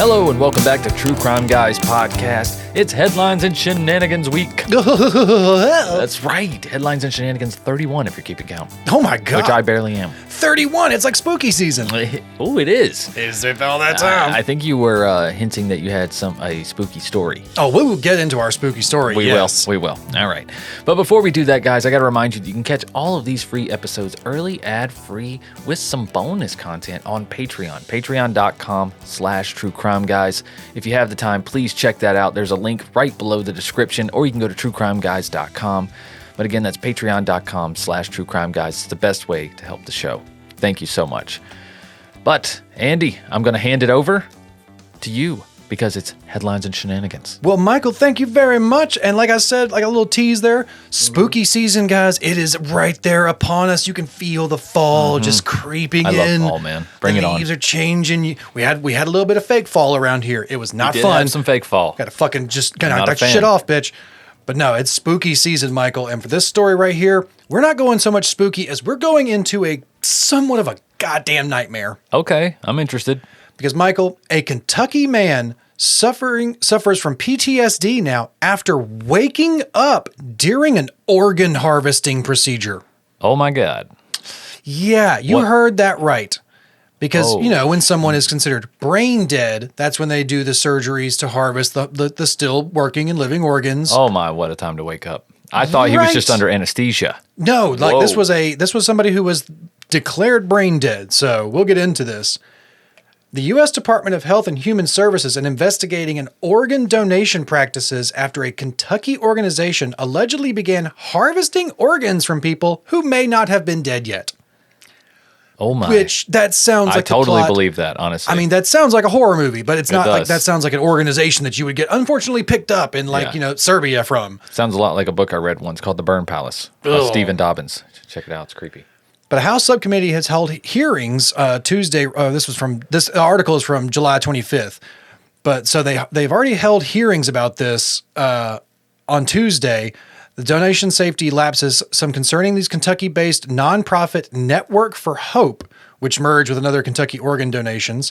Hello and welcome back to True Crime Guys podcast. It's Headlines and Shenanigans Week. That's right. Headlines and Shenanigans 31 if you're keeping count. Oh my God. Which I barely am. 31. It's like spooky season. Oh, it is. Is it all that time? I think you were hinting that you had a spooky story. Oh, we will get into our spooky story. We will. All right. But before we do that, guys, I got to remind you that you can catch all of these free episodes early, ad-free, with some bonus content on Patreon. Patreon.com/TrueCrimeGuys. If you have the time, please check that out. There's a link right below the description, or you can go to TrueCrimeGuys.com. But again, that's Patreon.com/TrueCrimeGuys. It's the best way to help the show. Thank you so much. But, Andy, I'm going to hand it over to you because it's Headlines and Shenanigans. Well, Michael, thank you very much. And like I said, like a little tease there, spooky season, guys, it is right there upon us. You can feel the fall just creeping in. I love fall, man. Bring it on. The leaves are changing. We had a little bit of fake fall around here. It was not fun. Have some fake fall. Got to fucking just kind of knock that shit off, bitch. But no, it's spooky season, Michael. And for this story right here, we're not going so much spooky as we're going into a somewhat of a goddamn nightmare. Okay, I'm interested. Because, Michael, a Kentucky man suffers from PTSD now after waking up during an organ harvesting procedure. Oh, my God. Yeah, you heard that right. Because, when someone is considered brain dead, that's when they do the surgeries to harvest the still working and living organs. Oh, my, what a time to wake up. I thought he was just under anesthesia. No, like this was somebody who was declared brain dead. So we'll get into this. The U.S. Department of Health and Human Services is investigating an organ donation practices after a Kentucky organization allegedly began harvesting organs from people who may not have been dead yet. Oh my! Which that sounds like I totally believe that, honestly. I mean, that sounds like a horror movie, but it's not like that. Sounds like an organization that you would get unfortunately picked up in Serbia from. Sounds a lot like a book I read once called The Burn Palace by Stephen Dobbins. Check it out; it's creepy. But a House subcommittee has held hearings Tuesday. This article is from July 25th. But so they've already held hearings about this on Tuesday. The donation safety lapses, some concerning these Kentucky-based nonprofit Network for Hope, which merged with another Kentucky organ donations.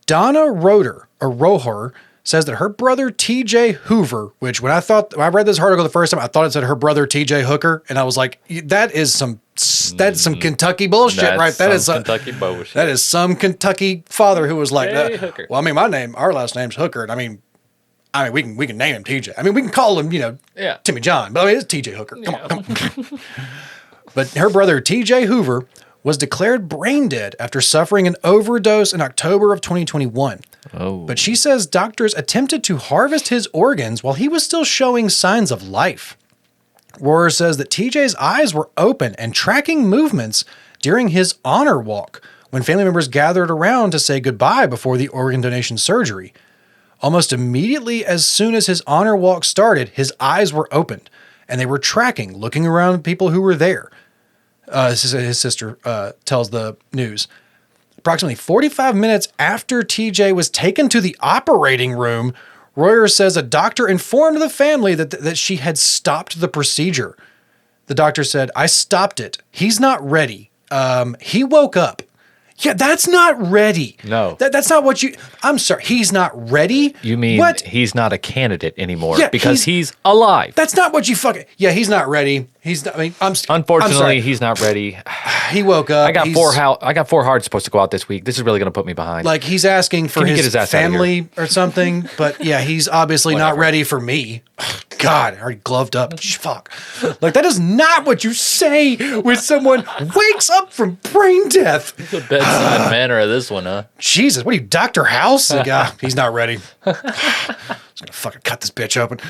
Donna Rohor says that her brother TJ Hoover, which when I read this article the first time, I thought it said her brother TJ Hooker, and I was like, that's some Kentucky bullshit, right? That is Kentucky bullshit. That is some Kentucky father who was like, Hooker. Well, I mean, our last name's Hooker, and I mean, we can name him TJ. I mean, we can call him, Timmy John, but I mean, it's TJ Hooker. Come on. But her brother TJ Hoover was declared brain dead after suffering an overdose in October of 2021. Oh. But she says doctors attempted to harvest his organs while he was still showing signs of life. Rohrer says that TJ's eyes were open and tracking movements during his honor walk when family members gathered around to say goodbye before the organ donation surgery. Almost immediately as soon as his honor walk started, his eyes were opened and they were tracking, looking around people who were there. His sister tells the news. Approximately 45 minutes after TJ was taken to the operating room, Rohrer says a doctor informed the family that she had stopped the procedure. The doctor said, "I stopped it. He's not ready. He woke up." Yeah, that's not ready. No. That's not what you... I'm sorry. He's not ready? You mean what? He's not a candidate anymore because he's alive. That's not what you fucking... Yeah, he's not ready. He's not... I mean, Unfortunately, he's not ready. He woke up. I got four hearts supposed to go out this week. This is really going to put me behind. Like, he's asking for his family or something, but yeah, he's obviously not ready for me. God, I already gloved up. Fuck. Like, that is not what you say when someone wakes up from brain death. The bedside manner of this one, huh? Jesus, what are you, Dr. House? Like, he's not ready. I'm just gonna fucking cut this bitch open.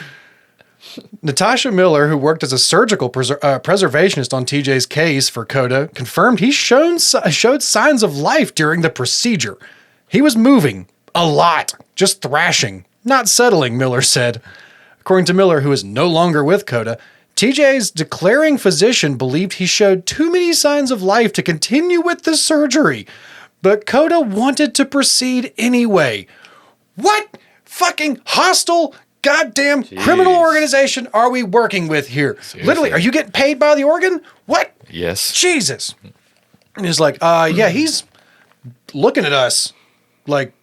Natasha Miller, who worked as a surgical preservationist on TJ's case for CODA, confirmed he showed signs of life during the procedure. He was moving a lot, just thrashing, not settling, Miller said. According to Miller, who is no longer with CODA, TJ's declaring physician believed he showed too many signs of life to continue with the surgery, but CODA wanted to proceed anyway. What fucking hostile goddamn criminal organization are we working with here? Seriously. Literally, are you getting paid by the organ? What? Yes. Jesus. And he's like, yeah, he's looking at us like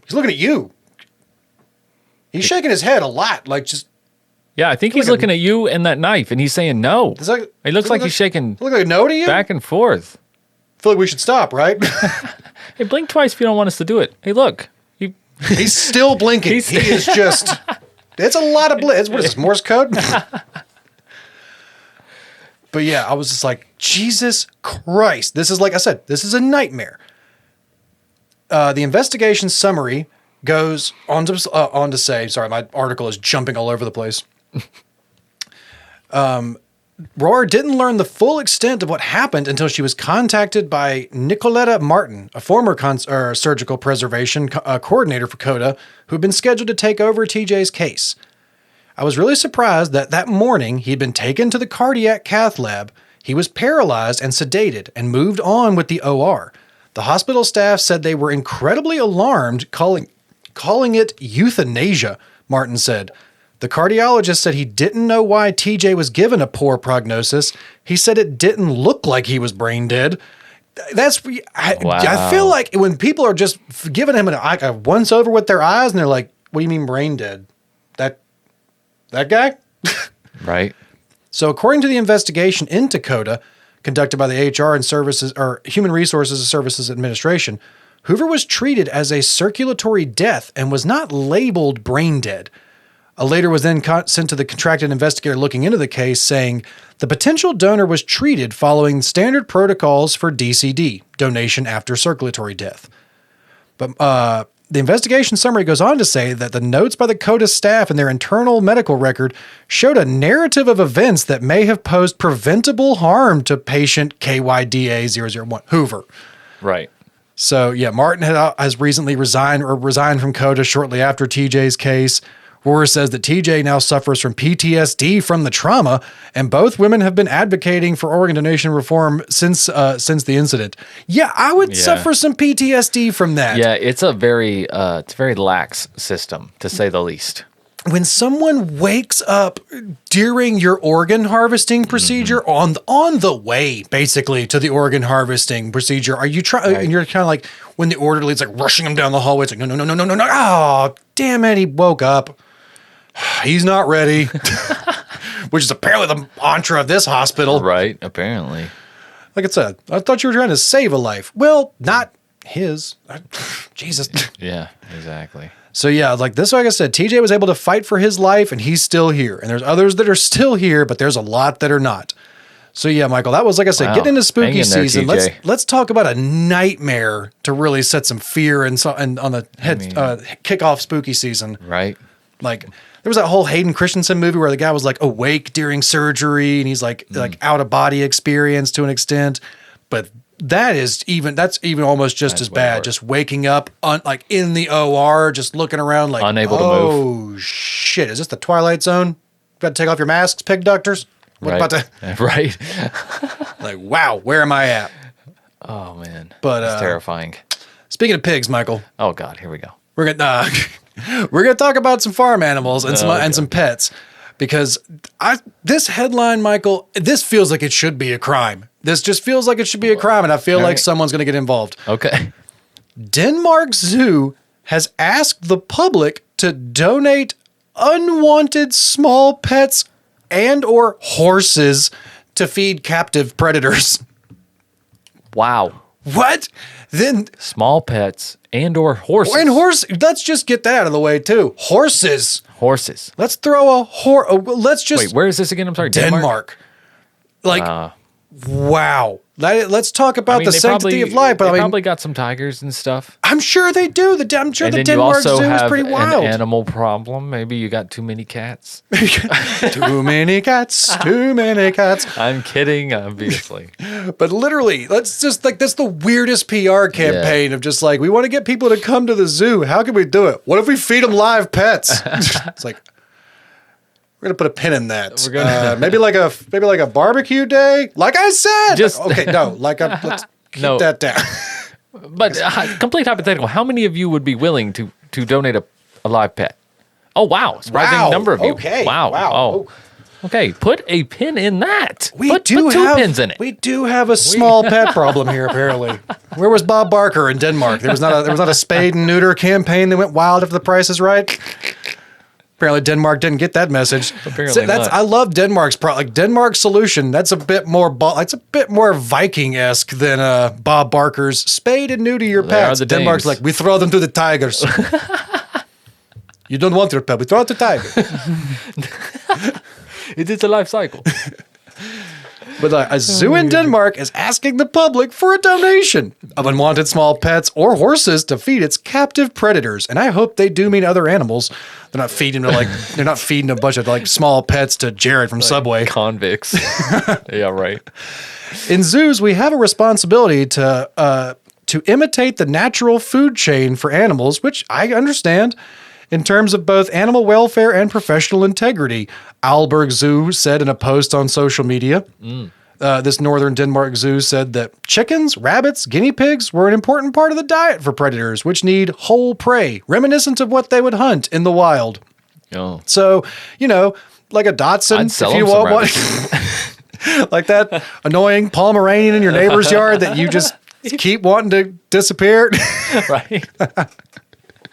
He's looking at you. He's shaking his head a lot, like just. Yeah, I think he's looking at you and that knife, and he's saying no. He looks like he's shaking look like a no to you? back and forth. I feel like we should stop, right? Hey, blink twice if you don't want us to do it. Hey, look. He's still blinking. He is just... It's a lot of blink. What is this, Morse code? But yeah, I was just like, Jesus Christ. This is, like I said, this is a nightmare. The investigation summary goes on to say, sorry, my article is jumping all over the place. Roar didn't learn the full extent of what happened until she was contacted by Nicoletta Martin, a former surgical preservation coordinator for CODA, who had been scheduled to take over TJ's case. I was really surprised that morning he'd been taken to the cardiac cath lab. He was paralyzed and sedated and moved on with the OR. The hospital staff said they were incredibly alarmed, calling it euthanasia, Martin said. The cardiologist said he didn't know why TJ was given a poor prognosis. He said it didn't look like he was brain dead. I feel like when people are just giving him a once over with their eyes and they're like, what do you mean brain dead? That guy? Right. So according to the investigation into CODA conducted by the HR and Services or Human Resources and Services Administration, Hoover was treated as a circulatory death and was not labeled brain dead. A letter was then sent to the contracted investigator looking into the case saying the potential donor was treated following standard protocols for DCD, donation after circulatory death. But the investigation summary goes on to say that the notes by the CODA staff and their internal medical record showed a narrative of events that may have posed preventable harm to patient KYDA-001, Hoover. Right. So, yeah, Martin has recently resigned from CODA shortly after TJ's case. Rohr says that TJ now suffers from PTSD from the trauma, and both women have been advocating for organ donation reform since the incident. Yeah, I would suffer some PTSD from that. Yeah, it's a very lax system, to say the least. When someone wakes up during your organ harvesting procedure on the way, basically, to the organ harvesting procedure, are you trying? And you're kind of like when the orderly's like rushing him down the hallway. It's like no. Oh, damn it! He woke up. He's not ready, which is apparently the mantra of this hospital. Right, apparently. Like I said, I thought you were trying to save a life. Well, not his. Jesus. Yeah, exactly. So yeah, like I said, TJ was able to fight for his life and he's still here. And there's others that are still here, but there's a lot that are not. So yeah, Michael, that was, like I said, getting into spooky season. Let's talk about a nightmare to really set some fear and on the kickoff spooky season. Right. Like there was that whole Hayden Christensen movie where the guy was like awake during surgery and he's like out of body experience to an extent, but that's even almost just as bad. Worse. Just waking up like in the OR, just looking around like unable to move. Oh shit! Is this the Twilight Zone? Got to take off your masks, pig doctors. What about to? Right. Like wow, where am I at? Oh man, but that's terrifying. Speaking of pigs, Michael. Oh God, here we go. We're gonna talk about some farm animals and some pets, because this headline, Michael, this feels like it should be a crime. This just feels like it should be a crime, and I feel like someone's gonna get involved. Okay. Denmark Zoo has asked the public to donate unwanted small pets and or horses to feed captive predators. Wow. What? Then small pets and or horses. And let's just get that out of the way too. Horses. Let's throw let's just wait, where is this again? I'm sorry. Denmark. Like wow. Let's talk about the sanctity of life. But they probably got some tigers and stuff. I'm sure they do. I'm sure the Denmark Zoo is pretty wild. An animal problem. Maybe you got too many cats. Too many cats. Too many cats. I'm kidding, obviously. But literally, let's just that's the weirdest PR campaign of just like, we want to get people to come to the zoo. How can we do it? What if we feed them live pets? It's like, we're gonna put a pin in that. We're gonna maybe like a barbecue day. Like I said, let's keep that down. But complete hypothetical. How many of you would be willing to donate a live pet? Oh wow, surprising number of you. Okay. Wow. Oh. Okay, put a pin in that. Put two pins in it. We do have a small pet problem here, apparently. Where was Bob Barker in Denmark? There was not a spade and neuter campaign that went wild after The Price is Right. Apparently, Denmark didn't get that message. Apparently not. I love Denmark's Denmark's solution. That's a bit more Viking-esque than Bob Barker's spade and neuter your pets. Denmark's like, we throw them to the tigers. You don't want your pet, we throw it to tiger. It is a life cycle. But a zoo in Denmark is asking the public for a donation of unwanted small pets or horses to feed its captive predators. And I hope they do mean other animals. They're not feeding a bunch of like small pets to Jared from Subway. Convicts. Yeah, right. In zoos, we have a responsibility to imitate the natural food chain for animals, which I understand. In terms of both animal welfare and professional integrity, Aalborg Zoo said in a post on social media. This northern Denmark zoo said that chickens, rabbits, guinea pigs were an important part of the diet for predators, which need whole prey, reminiscent of what they would hunt in the wild. Oh. So, like a Dachshund, I'd sell if you them want one. Like that annoying Pomeranian in your neighbor's yard that you just keep wanting to disappear. Right.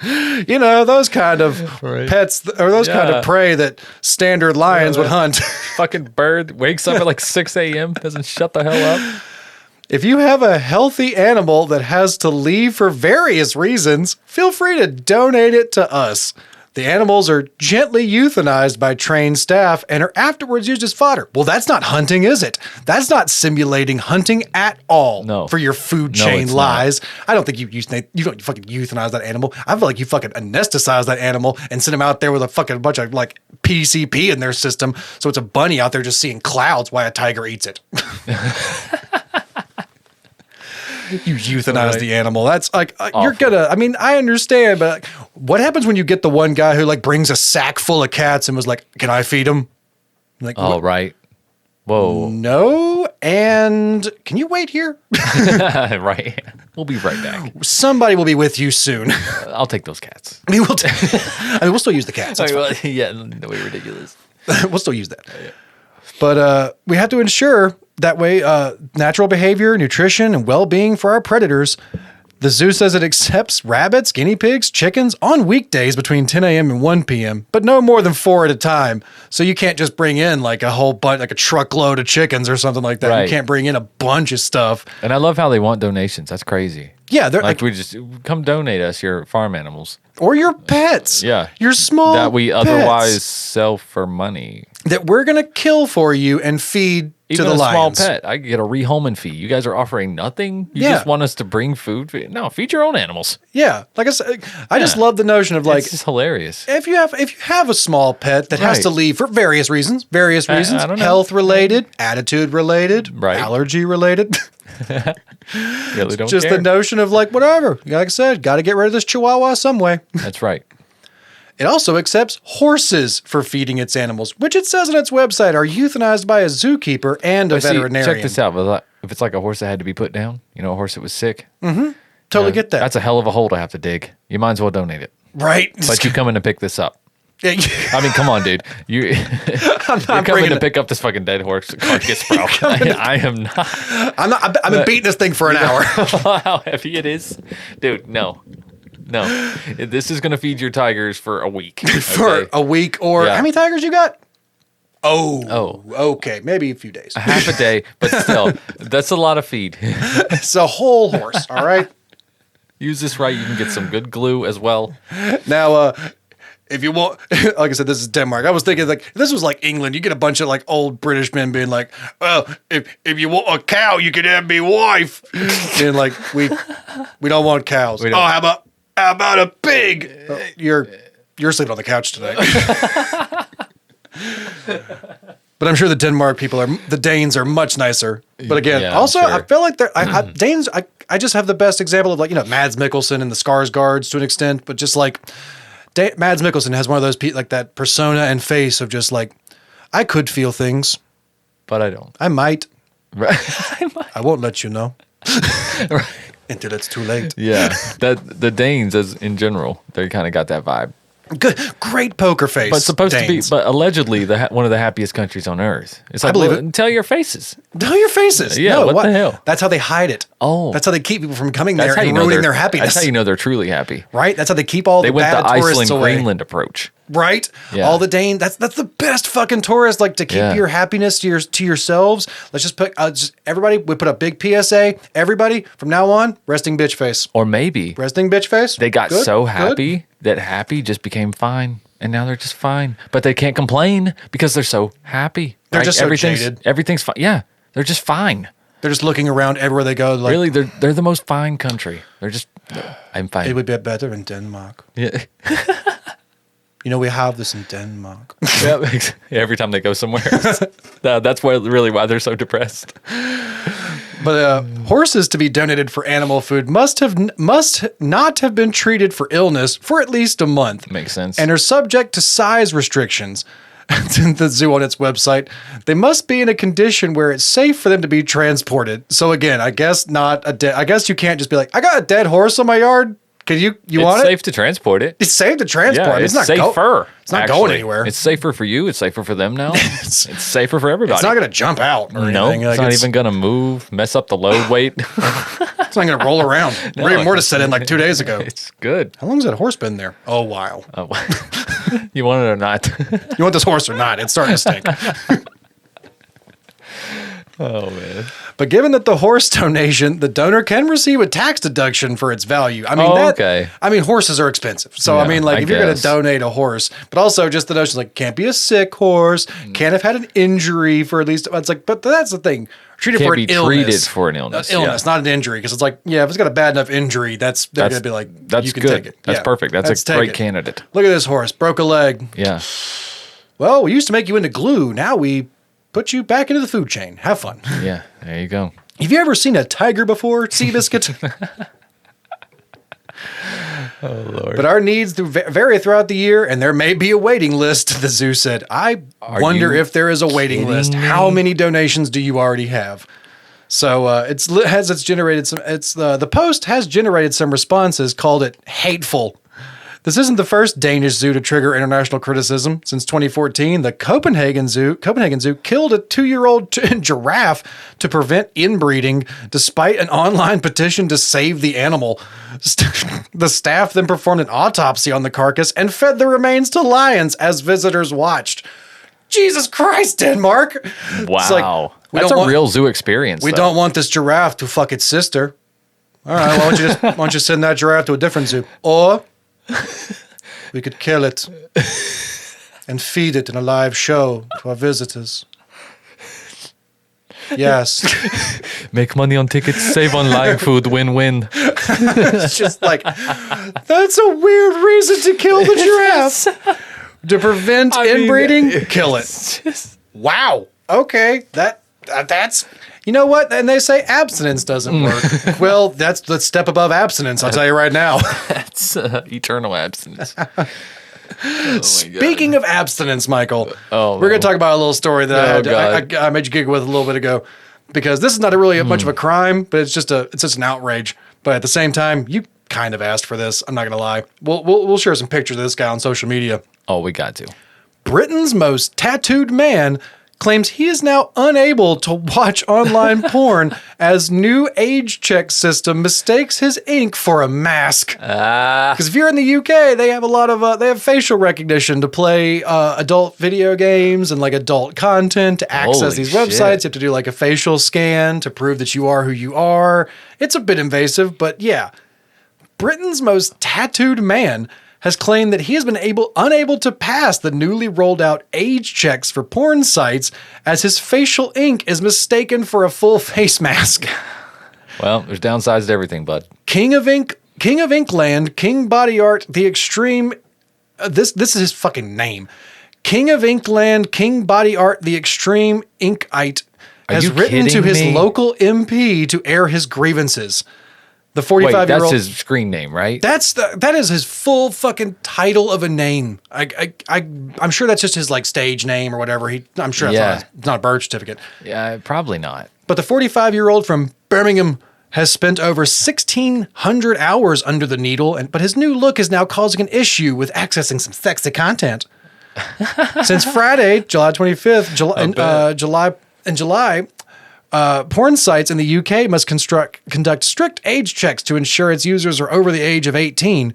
Those kind of pets or those kind of prey that standard lions would hunt. Fucking bird wakes up at like 6 a.m., doesn't shut the hell up. If you have a healthy animal that has to leave for various reasons, feel free to donate it to us. The animals are gently euthanized by trained staff and are afterwards used as fodder. Well, that's not hunting, is it? That's not simulating hunting at all. No. For your food chain lies. I don't think you don't fucking euthanize that animal. I feel like you fucking anesthetize that animal and send them out there with a fucking bunch of like PCP in their system. So it's a bunny out there just seeing clouds while a tiger eats it. You euthanize the animal. That's like, you're gonna, I understand, but like, what happens when you get the one guy who like brings a sack full of cats and was like, can I feed them? Like, right. Whoa. No. And can you wait here? Right. We'll be right back. Somebody will be with you soon. I'll take those cats. We'll still use the cats. That's fine. Yeah, no way ridiculous. We'll still use that. Yeah. But we have to ensure that way natural behavior, nutrition, and well-being for our predators. The zoo says it accepts rabbits, guinea pigs, chickens on weekdays between 10 a.m. and 1 p.m., but no more than 4 at a time. So you can't just bring in like a whole bunch, like a truckload of chickens or something like that. Right. You can't bring in a bunch of stuff. And I love how they want donations. That's crazy. Yeah, they're like we just come donate us your farm animals or your pets. Yeah, your small that we pets otherwise sell for money that we're gonna kill for you and feed even to the lions. Small pet. I get a rehoming fee. You guys are offering nothing. You just want us to bring food. No, feed your own animals. Yeah, like I said, I just love the notion of like it's just hilarious. If you have a small pet that has to leave for various reasons, health related, attitude related, allergy related. Really don't just care. The notion of like whatever. Like I said, got to get rid of this chihuahua some way. That's right. It also accepts horses for feeding its animals, which it says on its website are euthanized by a zookeeper and a veterinarian. Check this out. If it's like a horse that had to be put down, a horse that was sick. Mm-hmm. Totally get that. That's a hell of a hole to have to dig. You might as well donate it. Right. But you come in to pick this up. I mean, come on, dude. You're coming to pick up this fucking dead horse carcass, bro. I am not. I've been beating this thing for an hour. How heavy it is, dude. No. This is gonna feed your tigers for a week. For a week, or how many tigers you got? Oh, okay, maybe a few days. Half a day, but still, that's a lot of feed. It's a whole horse. All right. Use this right. You can get some good glue as well. Now, if you want, like I said, this is Denmark. I was thinking like if this was like England. You get a bunch of like old British men being like, "Well, if you want a cow, you can have me wife." And like we don't want cows. Oh, how about a pig? You're sleeping on the couch tonight. But I'm sure the Danes are much nicer. But again, also I feel like Danes. I just have the best example of like Mads Mikkelsen and the Skarsgårds to an extent, but just like. Mads Mikkelsen has one of those like that persona and face of just like, I could feel things, but I don't. I might. Right. I won't let you know until it's too late. Yeah, that the Danes, as in general, they kind of got that vibe. Good, great poker face. But supposed Danes. to be, but allegedly one of the happiest countries on earth. It's like, I believe it. Tell your faces. Tell your faces. Yeah, No, what the hell? That's how they hide it. Oh. That's how they keep people from coming there That's how you and know ruining they're their happiness. That's how you know they're truly happy. Right? That's how they keep all They the went bad the tourists Iceland, away. Greenland approach. Right? Yeah. All the Dane. That's the best fucking tourist. Like to keep your happiness to yourselves. Let's just put everybody. We put a big PSA. Everybody from now on, resting bitch face. Or maybe Resting bitch face. they got Good, so good. happy that happy just became fine. And now they're just fine. But they can't complain because they're so happy. They're right? just so jaded. Everything's fine. Yeah. They're just fine. They're just looking around everywhere they go. Like, Really, they're the most fine country. They're just, I'm fine. it would be better in Denmark. Yeah. You know, we have this in Denmark. Yeah, every time they go somewhere. That's why they're so depressed. But horses to be donated for animal food must not have been treated for illness for at least a month. Makes sense. And are subject to size restrictions. The zoo on its website, they must be in a condition where it's safe for them to be transported. So again, I guess not a dead. I guess you can't just be like, I got a dead horse on my yard. Can you want It's it? safe to transport it. It's safe to transport. Yeah, it. it's not safer. It's not actually. going anywhere. It's safer for you. It's safer for them now. It's safer for everybody. It's not going to jump out or No, anything. it's not even going to move, mess up the load weight. It's not going to roll around. No, Rigor mortis set in like 2 days ago. It's good. How long's that horse been there? Oh, wow. Oh. You want it or not? You want this horse or not? It's starting to stink. Oh, man. But given that the horse donation, the donor can receive a tax deduction for its value. I mean, okay. I mean, horses are expensive. So, I Yeah, mean, like, I if you're going to guess. donate a horse, but also just the notion, like, can't be a sick horse, can't have had an injury for at least, it's like, but that's the thing. Treated Can't for an be illness. treated for an illness. Illness, not an injury. Because it's like, yeah, if it's got a bad enough injury, they're going to be like, that's you can good. take it. That's Yeah, perfect. That's let's a take great it. candidate. Look at this horse, broke a leg. Yeah. Well, we used to make you into glue. Now we put you back into the food chain. Have fun. Yeah. There you go. Have you ever seen a tiger before, Seabiscuit? Oh, Lord. But our needs vary throughout the year, and there may be a waiting list, the zoo said. I wonder you if there is a waiting list. kidding me? How many donations do you already have? So the post has generated some responses, called it hateful. This isn't the first Danish zoo to trigger international criticism. Since 2014, the Copenhagen Zoo killed a 2-year-old giraffe to prevent inbreeding, despite an online petition to save the animal. The staff then performed an autopsy on the carcass and fed the remains to lions as visitors watched. Jesus Christ, Denmark! It's like, Wow. we That's don't a want- real zoo experience. We though. don't want this giraffe to fuck its sister. All right, why don't you send that giraffe to a different zoo? Or we could kill it and feed it in a live show to our visitors. Yes. Make money on tickets, save on live food, win-win. It's just like, that's a weird reason to kill the giraffe. To prevent inbreeding, kill it. Wow. Okay. That's, you know what? And they say abstinence doesn't work. Well, let's step above abstinence, I'll tell you right now. That's eternal abstinence. Speaking of abstinence, Michael, Oh, we're going to talk about a little story that God. I made you giggle with a little bit ago, because this is not really much of a crime, but it's just an outrage. But at the same time, you kind of asked for this. I'm not going to lie. We'll share some pictures of this guy on social media. Oh, we got to. Britain's most tattooed man claims he is now unable to watch online porn as new age check system mistakes his ink for a mask. Because if you're in the UK, they have a lot of they have facial recognition to play adult video games and like adult content to access Holy these shit. websites. You have to do like a facial scan to prove that you are who you are. It's a bit invasive, but yeah. Britain's most tattooed man has claimed that he has been unable to pass the newly rolled out age checks for porn sites as his facial ink is mistaken for a full face mask. Well, there's downsides to everything, bud. King of Inkland, King Body Art, the Extreme. This is his fucking name. King of Inkland, King Body Art, the Extreme Inkite has you written to kidding his me? local MP to air his grievances. The Wait, 45-year-old. that's his screen name, right? That is his full fucking title of a name. I'm sure that's just his like stage name or whatever. I'm sure that's Yeah. not a birth certificate. Yeah, probably not. But the 45-year-old from Birmingham, has spent over 1,600 hours under the needle, but his new look is now causing an issue with accessing some sexy content. Since Friday, July 25th, July, porn sites in the UK must conduct strict age checks to ensure its users are over the age of 18.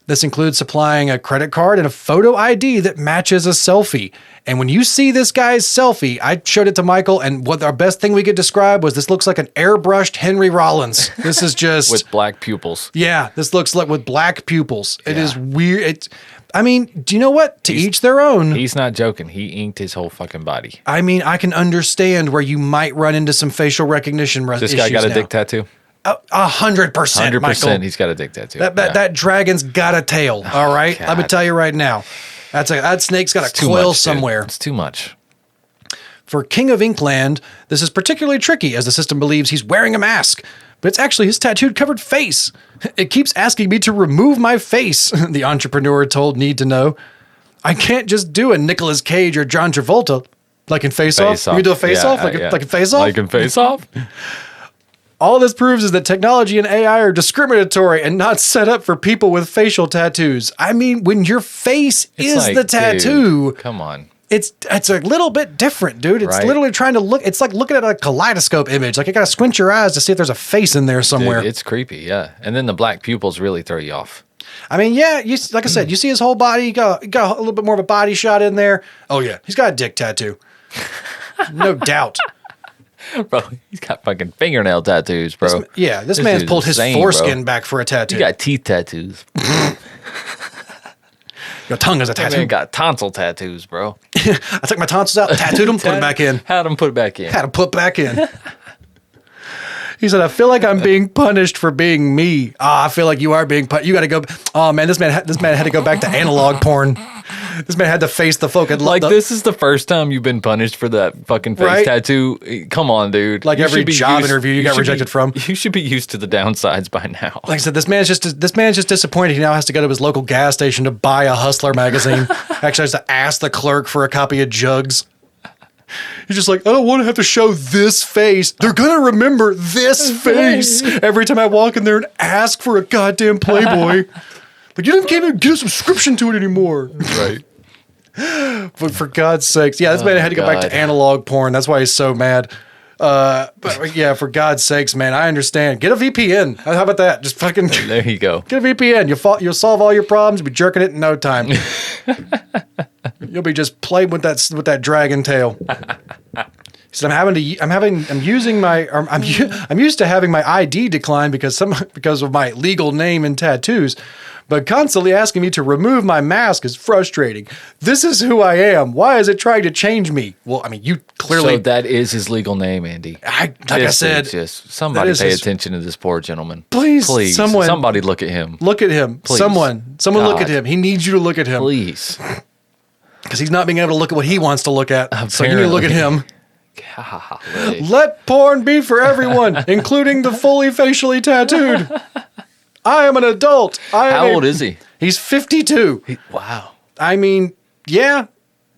This includes supplying a credit card and a photo ID that matches a selfie. And when you see this guy's selfie, I showed it to Michael, and what our best thing we could describe was this looks like an airbrushed Henry Rollins. This is just... with black pupils. Yeah, this looks like with black pupils. It is weird. I mean, do you know what? To each their own. He's not joking. He inked his whole fucking body. I mean, I can understand where you might run into some facial recognition issues. This guy got a dick tattoo? 100%, 100%, Michael. he's got a dick tattoo. That dragon's got a tail, all right? God. Let me tell you right now. That snake's got a coil somewhere. It's too much. For King of Inkland, this is particularly tricky as the system believes he's wearing a mask, but it's actually his tattooed covered face. It keeps asking me to remove my face, the entrepreneur told Need to Know. I can't just do a Nicolas Cage or John Travolta like in Face Off. You can do a Face Off like in Face Off? Like in Face Off? All this proves is that technology and AI are discriminatory and not set up for people with facial tattoos. I mean, when your face is like, the tattoo, dude, come on. It's a little bit different, dude. It's literally trying to look. It's like looking at a kaleidoscope image. Like you got to squint your eyes to see if there's a face in there somewhere. Dude, it's creepy, yeah. And then the black pupils really throw you off. I mean, yeah. Like I said, you see his whole body. He got a little bit more of a body shot in there. Oh yeah, he's got a dick tattoo, no doubt. Bro, he's got fucking fingernail tattoos, bro. This man's pulled his foreskin back for a tattoo. He got teeth tattoos. Your tongue is a tattoo. Man got tonsil tattoos, bro. I took my tonsils out, tattooed them, put them back in. Had them put back in. Had them put back in. He said, I feel like I'm being punished for being me. I feel like you are being punished. You got to go. Oh, man, this man had to go back to analog porn. This man had to face the folk. This is the first time you've been punished for that fucking face tattoo. Come on, dude. Like every job interview you got rejected from. You should be used to the downsides by now. Like I said, this man's just disappointed. He now has to go to his local gas station to buy a Hustler magazine. Actually has to ask the clerk for a copy of Jugs. He's just like, I don't want to have to show this face. They're going to remember this face every time I walk in there and ask for a goddamn Playboy. Like, you can't even get a subscription to it anymore. Right. But for God's sakes. Yeah, this man had to go back to analog porn. That's why he's so mad. But yeah, for God's sakes, man, I understand. Get a VPN. How about that? Just fucking... There you go. Get a VPN. You'll solve all your problems. You'll be jerking it in no time. You'll be just playing with that dragon tail. He said, I'm used to having my ID declined because of my legal name and tattoos, but constantly asking me to remove my mask is frustrating. This is who I am. Why is it trying to change me? Well, I mean, you clearly... So that is his legal name, Andy. I said... Just somebody pay attention to this poor gentleman. Please, somebody look at him. Look at him. Please. Someone look at him. He needs you to look at him. Please. Because he's not being able to look at what he wants to look at. Apparently. So you need to look at him. Golly. Let porn be for everyone, including the fully facially tattooed. I am an adult. How old is he? He's 52. Wow. I mean, yeah.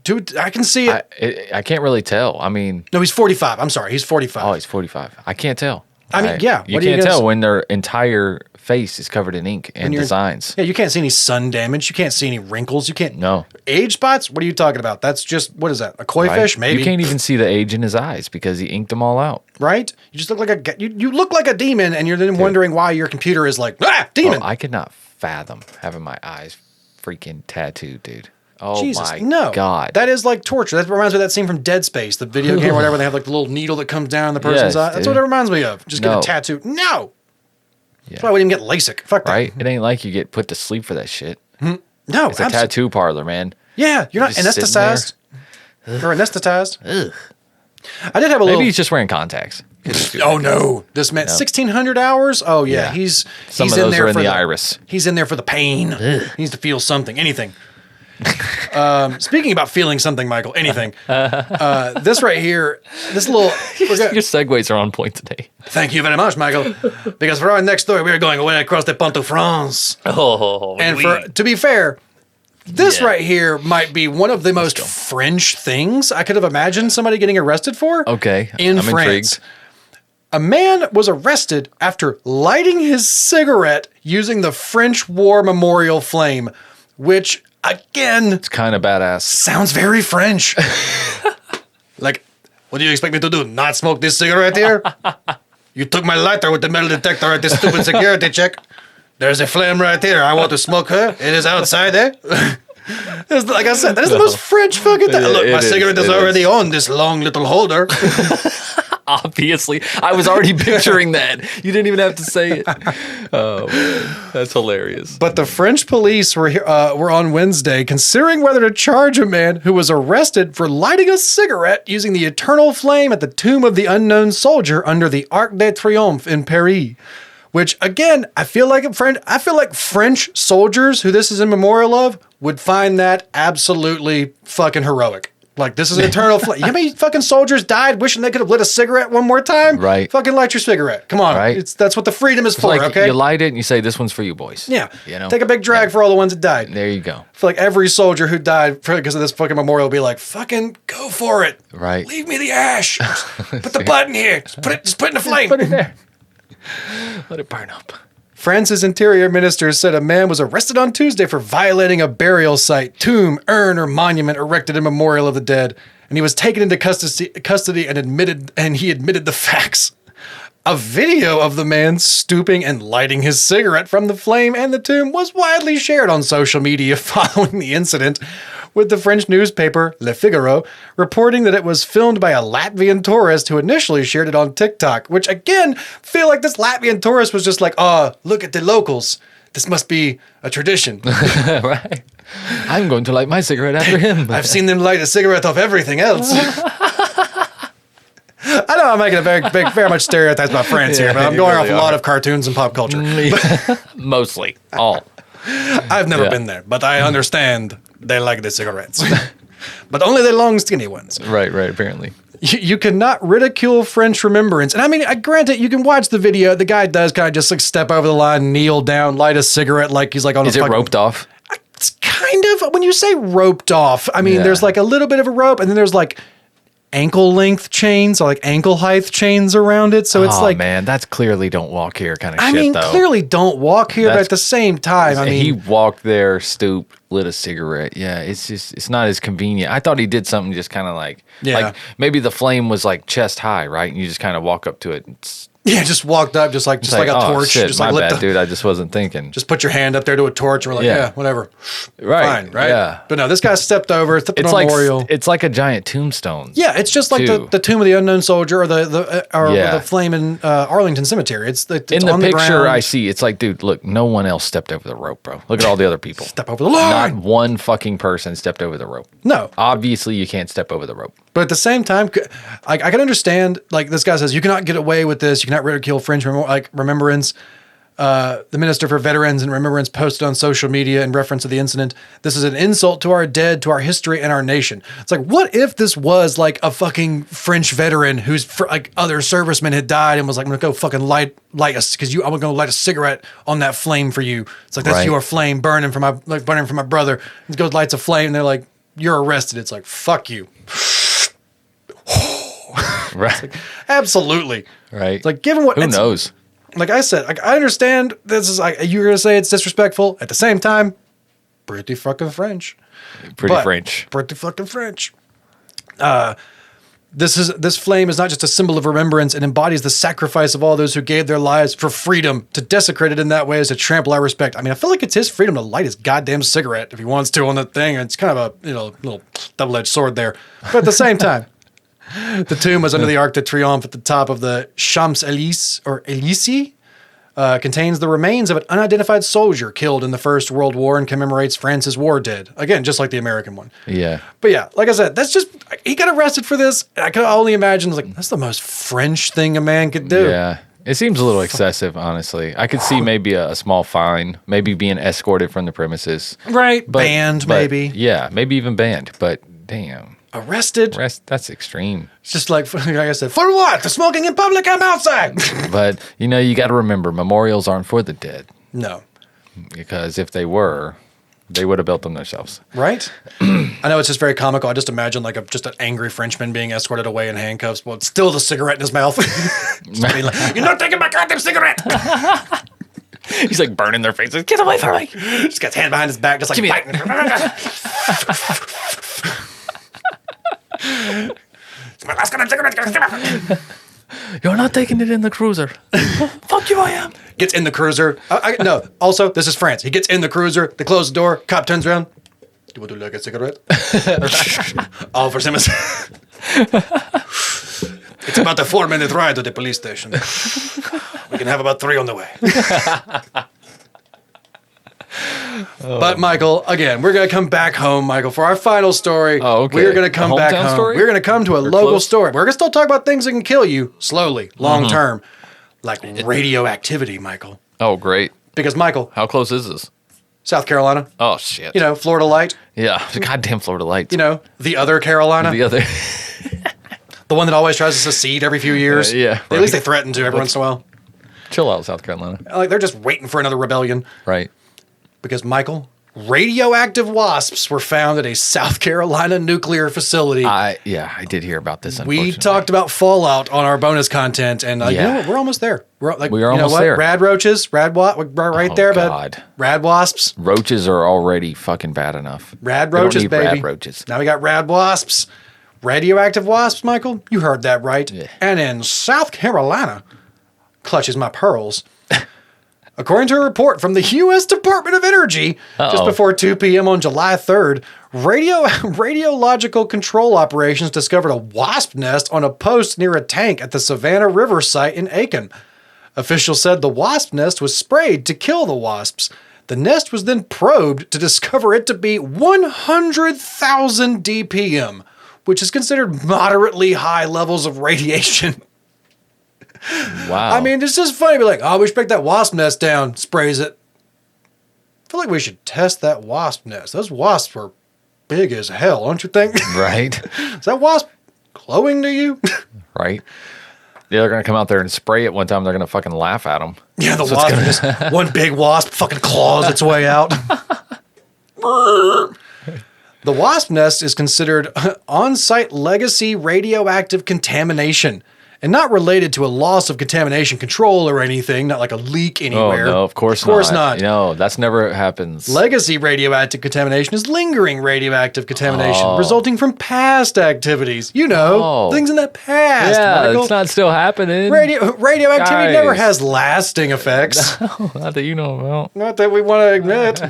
Dude, I can see it. I can't really tell. I mean... No, he's 45. I'm sorry. He's 45. Oh, he's 45. I can't tell. I mean, yeah. You can't tell when their entire face is covered in ink and designs. Yeah, you can't see any sun damage. You can't see any wrinkles. You can't... No. Age spots? What are you talking about? That's just... What is that? A koi fish? Maybe. You can't even see the age in his eyes because he inked them all out. Right? You just look like you look like a demon, and you're then wondering why your computer is like, demon! Oh, I could not fathom having my eyes freaking tattooed, dude. Oh, Jesus, my God. That is like torture. That reminds me of that scene from Dead Space, the video game or whatever. They have like the little needle that comes down the person's eye. That's what it reminds me of. Just get a tattoo. No. Yeah. That's why we didn't get LASIK. Fuck that. Right? It ain't like you get put to sleep for that shit. No. It's a tattoo parlor, man. Yeah. You're not anesthetized. You're anesthetized. Ugh. I did have a little... Maybe he's just wearing contacts. Oh, no. This man, 1,600 hours? Oh, yeah. He's Some he's of those in there are in for the iris. He's in there for the pain. He needs to feel something. Anything. Speaking about feeling something, Michael, anything. This right here, this little... Your segues are on point today. Thank you very much, Michael. Because for our next story, we are going away across the Pont de France. Oh, and to be fair, this right here might be one of the most French things I could have imagined somebody getting arrested for. Okay. In I'm France. intrigued. A man was arrested after lighting his cigarette using the French War Memorial flame, which, again, It's kind of badass. sounds very French. Like, what do you expect me to do? Not smoke this cigarette here? You took my lighter with the metal detector at this stupid security check. There's a flame right here. I want to smoke her. It is outside, eh? Like I said, that is the most French fucking thing. Look, my cigarette is already on this long little holder. Obviously. I was already picturing that. You didn't even have to say it. Oh, man. That's hilarious. But the French police were on Wednesday considering whether to charge a man who was arrested for lighting a cigarette using the eternal flame at the tomb of the unknown soldier under the Arc de Triomphe in Paris. Which, again, I feel like French soldiers who this is in memorial of would find that absolutely fucking heroic. Like, this is an eternal flame. You know how many fucking soldiers died wishing they could have lit a cigarette one more time? Right. Fucking light your cigarette. Come on. Right. That's what the freedom is for, Like, okay? you light it and you say, this one's for you, boys. Yeah. You know? Take a big drag for all the ones that died. There you go. I feel like every soldier who died because of this fucking memorial will be like, fucking go for it. Right. Leave me the ash. Put the button here. Just put it in the flame. Put it there. Let it burn up. France's interior minister said a man was arrested on Tuesday for violating a burial site, tomb, urn, or monument erected in memorial of the dead, and he was taken into custody and he admitted the facts. A video of the man stooping and lighting his cigarette from the flame and the tomb was widely shared on social media following the incident, with the French newspaper Le Figaro reporting that it was filmed by a Latvian tourist who initially shared it on TikTok, which again, feel like this Latvian tourist was just like, oh, look at the locals. This must be a tradition. Right. I'm going to light my cigarette after him. I've seen them light a cigarette off everything else. I know I'm making a very much stereotypes about France here, but I'm going off a lot of cartoons and pop culture. Mostly. All. I've never been there, but I understand they like the cigarettes. But only the long, skinny ones. Right, apparently. You cannot ridicule French remembrance. And I mean, granted, you can watch the video. The guy does kind of just like step over the line, kneel down, light a cigarette like he's like on Is it roped off? It's kind of, when you say roped off, I mean, Yeah. there's like a little bit of a rope and then there's like ankle length chains, or like ankle height chains around it. So it's like, man, that's clearly don't walk here kind of I shit, mean, though. clearly don't walk here, but That's- at the same time, I mean, he walked there, stooped, lit a cigarette. Yeah, it's not as convenient. I thought he did something just kind of like maybe the flame was like chest high, right? And you just kind of walk up to it. yeah, just walked up, just like a oh, torch. Shit, just my like lit bad, dude. I just wasn't thinking. just put your hand up there to a torch. And we're like, Yeah. yeah, whatever. Right. Fine, right? Yeah. But no, this guy stepped over, stepped It's on a like memorial. it's like a giant tombstone. Yeah, it's just like too. the tomb of the unknown soldier or Yeah. the flame in Arlington Cemetery. It's In the on picture ground. I see, it's like, dude, look, no one else stepped over the rope, bro. Look at all the other people. Step over the line. Not one fucking person stepped over the rope. No. Obviously, you can't step over the rope. But at the same time, I can understand, like this guy says, you cannot get away with this. You cannot ridicule French remembrance. The Minister for Veterans and Remembrance posted on social media in reference to the incident. This is an insult to our dead, to our history, and our nation. It's like, what if this was like a fucking French veteran whose like other servicemen had died and was like, I'm gonna go fucking light us because I'm gonna light a cigarette on that flame for you. It's like, that's Right. your flame burning for my brother. And goes lights a flame and they're like, you're arrested. It's like, fuck you. Right. Absolutely. Right. It's like, given what Who knows? Like I said, I understand this is like you're gonna say it's disrespectful. At the same time, pretty fucking French. Pretty But French. Pretty fucking French. This flame is not just a symbol of remembrance. It embodies the sacrifice of all those who gave their lives for freedom. To desecrate it in that way is to trample our respect. I mean, I feel like it's his freedom to light his goddamn cigarette if he wants to on that thing. It's kind of a little double-edged sword there. But at the same time, the tomb was under the Arc de Triomphe at the top of the Champs-Élysées, or Élysées, contains the remains of an unidentified soldier killed in the First World War and commemorates France's war dead. Again, just like the American one. Yeah. But yeah, like I said, that's just, he got arrested for this. I could only imagine, like, that's the most French thing a man could do. Yeah. It seems a little excessive, honestly. I could see maybe a small fine, maybe being escorted from the premises. Right. But- Banned, but- maybe. Yeah, maybe even banned. But damn. Arrested. That's extreme. It's just like I said, for what? For smoking in public? I'm outside. But, you got to remember, memorials aren't for the dead. No. Because if they were, They would have built them themselves. Right? I know it's just very comical. I just imagine like just an angry Frenchman being escorted away in handcuffs, but still the cigarette in his mouth. Like, you're not taking my goddamn cigarette. He's like burning their faces. Get away from me. Just got his hand behind his back, just like biting. It's my last goddamn cigarette. You're not taking it in the cruiser. Fuck you, I am. Gets in the cruiser. No, also, this is France. He gets in the cruiser. They close the door. Cop turns around. Do you want to like a cigarette? All for Simmons. It's about a 4-minute ride to the police station. We can have about 3 on the way. But Michael, again, we're going to come back home, Michael, for our final story. Oh, okay. We're going to come back home. Story? We're going to come to a local story. We're going to still talk about things that can kill you slowly, long term, like radioactivity, Michael. Oh, great. Because, Michael, How close is this? South Carolina, Oh, shit. you know, Florida Light, Yeah. The goddamn Florida Lights. you know, the other Carolina, The other. the one that always tries to secede every few years. Yeah, At least they threaten to every once in a while. Chill out, South Carolina. Like, they're just waiting for another rebellion. Right. Because, Michael, radioactive wasps were found at a South Carolina nuclear facility. I did hear about this. We talked about Fallout on our bonus content, and you know what? We're almost there. We are We are almost there. Rad roaches, right there, God. bud. Rad wasps, Roaches are already fucking bad enough. rad We don't roaches, need baby. Rad roaches. Now we got rad wasps, radioactive wasps. Michael, you heard that right. Yeah. And in South Carolina, clutches my pearls. According to a report from the U.S. Department of Energy, just before 2 p.m. on July 3rd, radiological control operations discovered a wasp nest on a post near a tank at the Savannah River site in Aiken. Officials said the wasp nest was sprayed to kill the wasps. The nest was then probed to discover it to be 100,000 DPM, which is considered moderately high levels of radiation. Wow. I mean, it's just funny to be like, oh, we should break that wasp nest down, sprays it. I feel like we should test that wasp nest. Those wasps were big as hell, don't you think? Right. Is that wasp glowing to you? Right. Yeah, they're going to come out there and spray it one time. They're going to fucking laugh at them. Yeah, the wasp, just one big wasp fucking claws its way out. The wasp nest is considered on-site legacy radioactive contamination and not related to a loss of contamination control or anything, not like a leak anywhere. Oh, no, of course not. Of course not. No, that's never happens. Legacy radioactive contamination is lingering radioactive contamination resulting from past activities. You know, things in the past. Yeah, Michael. it's not still happening. Radioactivity never Guys. has lasting effects. Not that you know about. Not that we want to admit.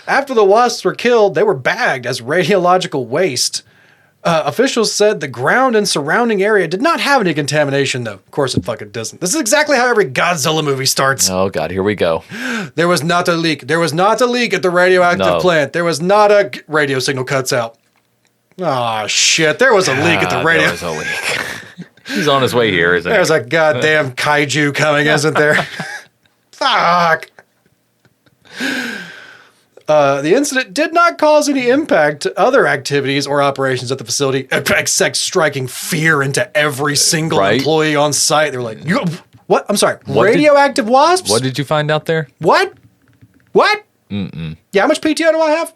After the wasps were killed, they were bagged as radiological waste. Officials said the ground and surrounding area did not have any contamination, though. Of course it fucking doesn't. This is exactly how every Godzilla movie starts. Oh, God, here we go. There was not a leak. There was not a leak at the radioactive plant. There was not a radio signal cuts out. Oh, shit. There was a leak at the radio. There was a leak. He's on his way here, isn't he? There's a goddamn kaiju coming, isn't there? Fuck. The incident did not cause any impact to other activities or operations at the facility, except striking fear into every single employee on site. They were like, what? I'm sorry, radioactive wasps? What did you find out there? What? Mm-mm. Yeah, how much PTO do I have?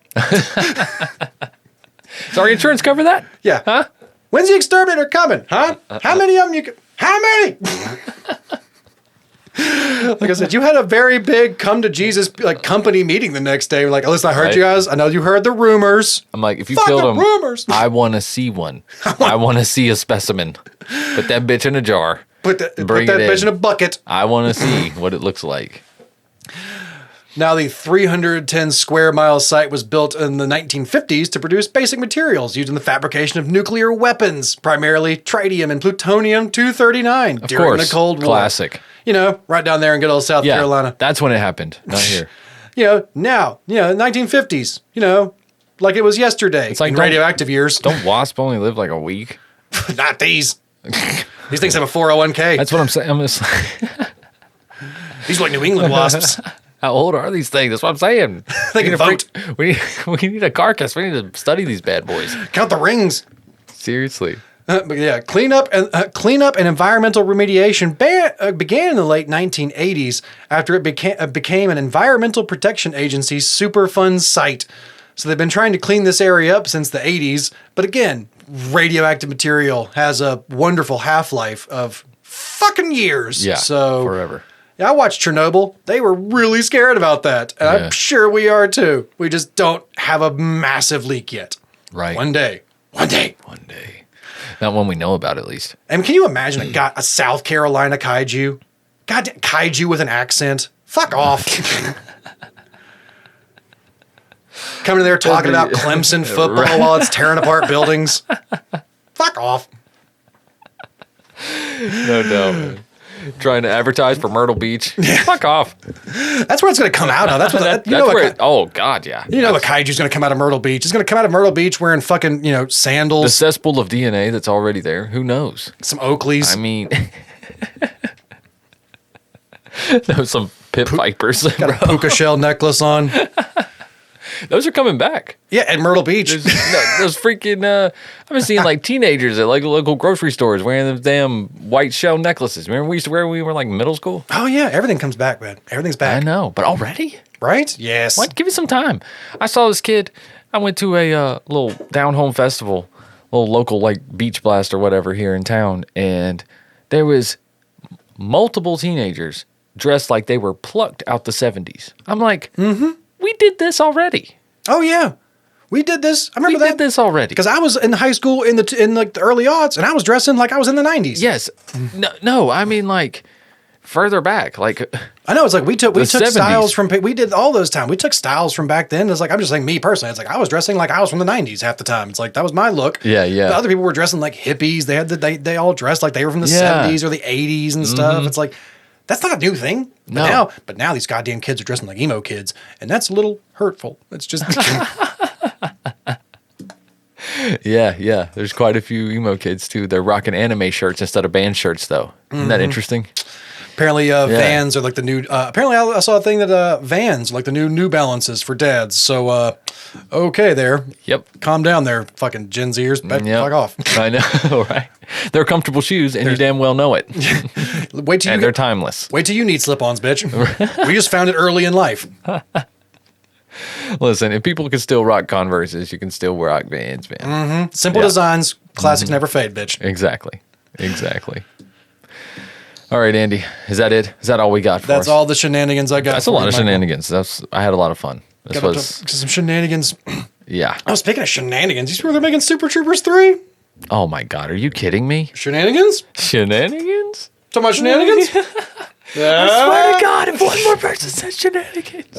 Does our insurance cover that? Yeah. Huh? When's the exterminator coming? Huh? How many of them how many? Like I said, you had a very big come to Jesus like company meeting the next day. Like, listen, I heard you guys. I know you heard the rumors. I'm like, if you Fuck killed the him, rumors. I want to see one. I want to see a specimen. Put that bitch in a jar. Put that bitch in a bucket. I want to see what it looks like. Now, the 310 square mile site was built in the 1950s to produce basic materials used in the fabrication of nuclear weapons, primarily tritium and plutonium-239 during the Cold War. Classic. You know, right down there in good old South Carolina. That's when it happened, not here. You know, now, 1950s, like it was yesterday. It's like in radioactive years. Don't wasps only live like a week? Not these. These things have a 401k. That's what I'm saying. I'm just These are like New England wasps. How old are these things? That's what I'm saying. They can vote. We need a carcass. We need to study these bad boys. Count the rings. Seriously. But yeah, cleanup and environmental remediation began in the late 1980s after it became an Environmental Protection Agency Superfund site. So they've been trying to clean this area up since the 80s. But again, radioactive material has a wonderful half-life of fucking years. Yeah, so forever. Yeah, I watched Chernobyl. They were really scared about that. And Yeah. I'm sure we are too. We just don't have a massive leak yet. Right. One day. One day. Not one we know about, at least. And can you imagine a South Carolina kaiju? Goddamn kaiju with an accent. Fuck off. Coming in there talking about Clemson football while it's tearing apart buildings. Fuck off. No doubt, man. Trying to advertise for Myrtle Beach. Fuck off. That's where it's going to come out of. That's what oh, God, yeah. You know a kaiju's going to come out of Myrtle Beach. It's going to come out of Myrtle Beach wearing fucking, sandals. The cesspool of DNA that's already there. Who knows? Some Oakleys. I mean, some pit vipers. Got a puka shell necklace on. Those are coming back. Yeah, at Myrtle Beach. Those freaking, I've been seeing like teenagers at like local grocery stores wearing those damn white shell necklaces. Remember we used to wear when we were like middle school? Oh, yeah. Everything comes back, man. Everything's back. I know, but already? Right? Yes. What? Give it some time. I saw this kid. I went to a little down-home festival, little local like beach blast or whatever here in town, and there was multiple teenagers dressed like they were plucked out the 70s. I'm like, we did this already. Oh, yeah. We did this. I remember that. We did this already. Because I was in high school in the early aughts, and I was dressing like I was in the 90s. Yes. No, I mean like further back. Like I know, it's like we took 70s. styles from, we did all those time. We took styles from back then. It's like, I'm just saying me personally. It's like I was dressing like I was from the 90s half the time. It's like that was my look. Yeah, yeah. The other people were dressing like hippies. They all dressed like they were from the Yeah. 70s or the 80s and stuff. It's like, that's not a new thing. No. But now these goddamn kids are dressing like emo kids, and that's a little hurtful. It's just... Yeah. There's quite a few emo kids too. They're rocking anime shirts instead of band shirts though. Isn't that interesting? Apparently, Vans are like the new... apparently, I saw a thing that Vans are like the New Balances for dads. So, okay there. Yep. Calm down there, fucking Gen Zers. Fuck off. I know, right? They're comfortable shoes, and you damn well know it. Wait till they're timeless. Wait till you need slip-ons, bitch. We just found it early in life. Listen, if people can still rock Converses, you can still rock Vans, man. Simple designs, classics never fade, bitch. Exactly. All right, Andy, is that it? Is that all we got for us? That's all the shenanigans I got. That's a lot of shenanigans. I had a lot of fun. This was some shenanigans. Yeah. Oh, speaking of shenanigans, you see where they're making Super Troopers 3? Oh my God, are you kidding me? Shenanigans? Shenanigans? Talking about shenanigans? I swear to God, if one more person says shenanigans.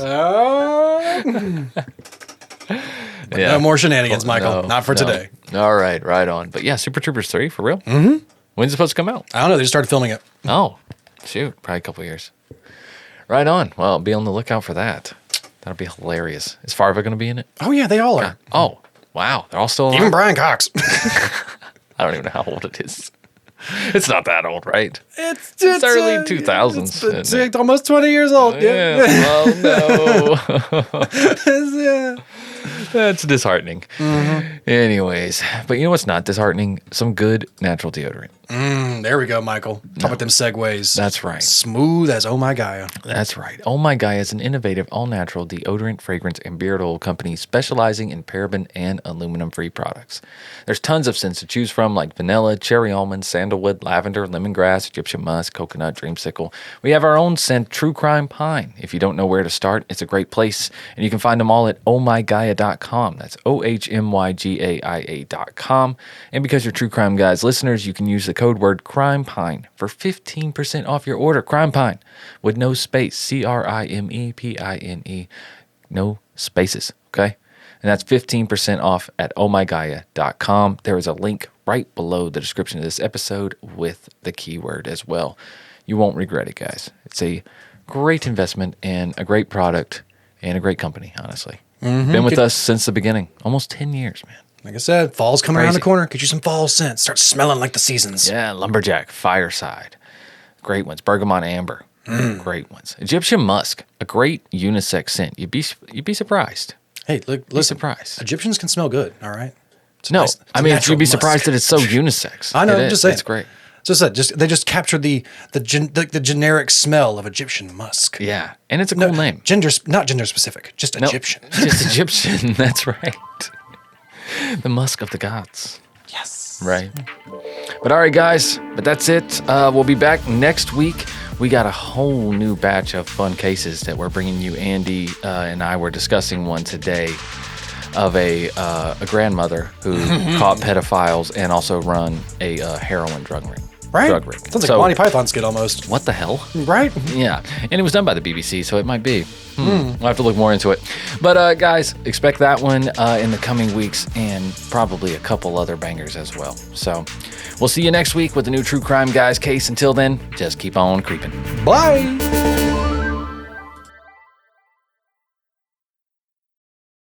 No more shenanigans, Michael. Not for today. All right, right on. But yeah, Super Troopers 3, for real? Mm-hmm. When's it supposed to come out? I don't know. They just started filming it. Oh, shoot. Probably a couple years. Right on. Well, be on the lookout for that. That'll be hilarious. Is Farva going to be in it? Oh, yeah, they all are. Oh, wow. They're all still alive? Even Brian Cox. I don't even know how old it is. It's not that old, right? It's early 2000s. It's like almost 20 years old. Yeah. Well, no. Yeah. That's disheartening. Anyways, but you know what's not disheartening? Some good natural deodorant. There we go, Michael. Talk about them segues. That's right. Smooth as Oh My Gaia. That's right. Oh My Gaia is an innovative, all-natural deodorant, fragrance, and beard oil company specializing in paraben and aluminum-free products. There's tons of scents to choose from, like vanilla, cherry almond, sandalwood, lavender, lemongrass, Egyptian musk, coconut, dreamsicle. We have our own scent, True Crimepine. If you don't know where to start, it's a great place, and you can find them all at ohmygaia.com. That's ohmygaia.com. And because you're True Crime Guys listeners, you can use the code word Crimepine for 15% off your order. Crimepine with no space. CRIMEPINE. No spaces. Okay? And that's 15% off at ohmygaia.com. There is a link right below the description of this episode with the keyword as well. You won't regret it, guys. It's a great investment and a great product and a great company, honestly. Been with us since the beginning. Almost 10 years, man. Like I said, fall's coming around the corner. Get you some fall scent. Start smelling like the seasons. Yeah, Lumberjack, Fireside. Great ones. Bergamot Amber. Great ones. Egyptian Musk. A great unisex scent. You'd be surprised. Hey, look, listen. Surprised. Egyptians can smell good, all right? No, It's I mean, natural you'd be musk. surprised that it's so unisex. I know, It I'm is. just saying. It's great. They just captured the generic smell of Egyptian musk. Yeah, and it's a cool name. Not gender specific, just Nope, Egyptian. just Egyptian. That's right. The musk of the gods. Yes. Right. But all right, guys. But that's it. We'll be back next week. We got a whole new batch of fun cases that we're bringing you. Andy and I were discussing one today of a grandmother who caught pedophiles and also run a heroin drug ring. Right? Drug ring. Sounds like a Monty Python skit almost. What the hell? Right? Yeah. And it was done by the BBC, so it might be. We'll have to look more into it. But guys, expect that one in the coming weeks and probably a couple other bangers as well. So we'll see you next week with the new True Crime Guys case. Until then, just keep on creeping. Bye.